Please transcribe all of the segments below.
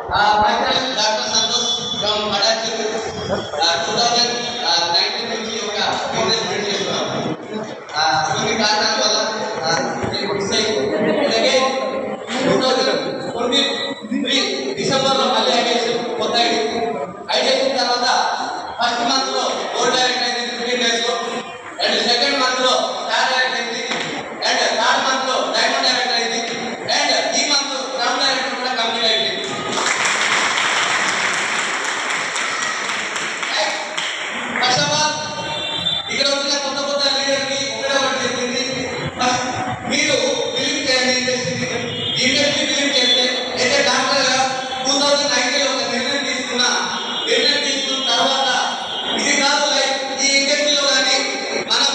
myself, Dr. Santosh from Padachir, 2019 నుంచి ఒక business build చేస్తున్నాం. కొన్ని కారణాల వల్ల మిస్ అయింది. అలాగే 2023 డిసెంబర్లో మళ్ళీ ఐడియేషన్ కొత్త ఐడియేషన్ తర్వాత ఫస్ట్ మంత్లో గోల్డ్ డైరెక్ట్ అయింది 15 డేస్లో, అండ్ సెకండ్ మంత్లో స్టార్ డైరెక్ట్ అయింది, అండ్ థర్డ్ మంత్లో డైమండ్ డైరెక్ట్ అయింది, అండ్ ఈ మంత్ క్రౌన్ డైరెక్ట్ కూడా కంప్లీట్ అయింది. ఫస్ట్ ఆఫ్ ఆల్ ఇక్కడ వచ్చిన కొత్త కొత్త లీడర్కి ఒకటే ఒకటి చెప్పింది, మీరు బిలీవ్ చేయండి ఇండస్ట్రీ బిలీవ్ చేస్తే. అయితే డాక్టర్గా 2019 ఒక నిర్ణయం తీసుకున్న తర్వాత ఇది కాదు లైఫ్. ఈ ఇండస్ట్రీలో కానీ మనం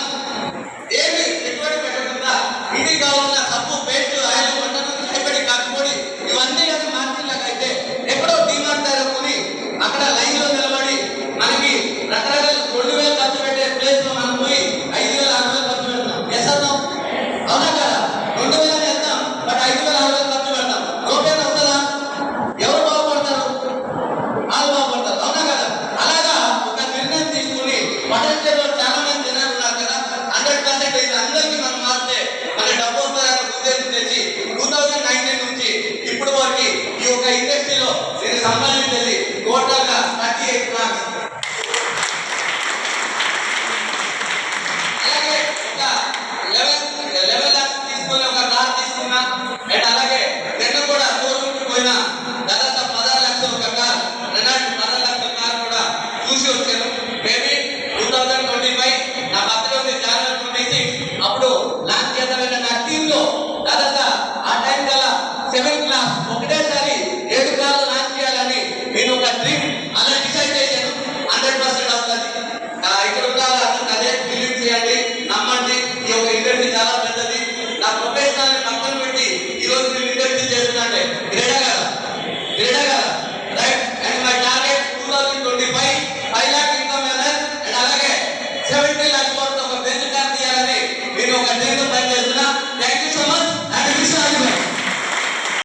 ఏమి పెట్టుబడి పెట్టకుండా ఇంటికి కావాలన్న సబ్బు, పేస్టు, ఆయిల్, బట్టలు, హైబడి, కాకపోడి ఇవన్నీ కానీ మార్కెట్లకు అయితే ఎక్కడో డీమార్ట్ దగ్గర కొని అక్కడ లైన్లో నిలబడి మనకి రకరకాల 2,000 ఖర్చు పెట్టే ప్లేస్లో మనం పోయి 5,000, 6,000 ఖర్చు పెడతాం. చేస్తాం అవునా కదా? 2,000 చేస్తాం, బట్ 5,000, 6,000 ఖర్చు పెడతాం. రూపాయలు వస్తుందా? ఎవరు బాగుపడతారు? వాళ్ళు బాగుపడతారు. అవునా కదా? అలాగా ఒక నిర్ణయం తీసుకుని పొటెన్షియల్లో చాలా మంది జనాలు ఉన్నారు కదా, 100% ఇది అందరికీ మనం మారితే మన డబ్బు వస్తుందనే ఉద్దేశం తెచ్చి 2019 నుంచి ఇప్పుడు వరకు ఈ యొక్క ఇండస్ట్రీలో నేను సంపాదించేది టోటల్గా 38 lakhs. అలాగే ఒక 11 lakhs తీసుకొని ఒక కార్ తీసుకున్నా, అండ్ అలాగే నిన్న కూడా షోరూమ్కి పోయినా దాదాపు 16 lakhs ఒక కార్, 16 lakhs కార్ కూడా చూసి వచ్చాను. మేబీ 2025 నా బర్త్డే ఉంది January 26, అప్పుడు లాంచ్ చేద్దామన్న నా టీంలో దాదాపు ఆ టైం కల్లా 7 class ఒకటేసారి 7 కార్లు లాంచ్ చేయాలని నేను ఒక డ్రీమ్ అలా డిసైడ్ చేశాను. 100% అవుతుంది. ఇక్కడ ఉన్న వాళ్ళందరికీ అదే బిలీవ్ చేయండి, నమ్మండి. ఈ యొక్క ఇండస్ట్రీ చాలా పెద్దది. నా ప్రొఫెషనల్ పక్కన పెట్టి ఈరోజు నేను ఇండస్ట్రీ చేస్తున్నాంటే గ్రేడా కదా right. And my target 2025 5 lakh income and అలాగే 70 lakhs వర్త్ ఒక బెంచ్ కార్ తీయాలని నేను ఒక డ్రీమ్ పని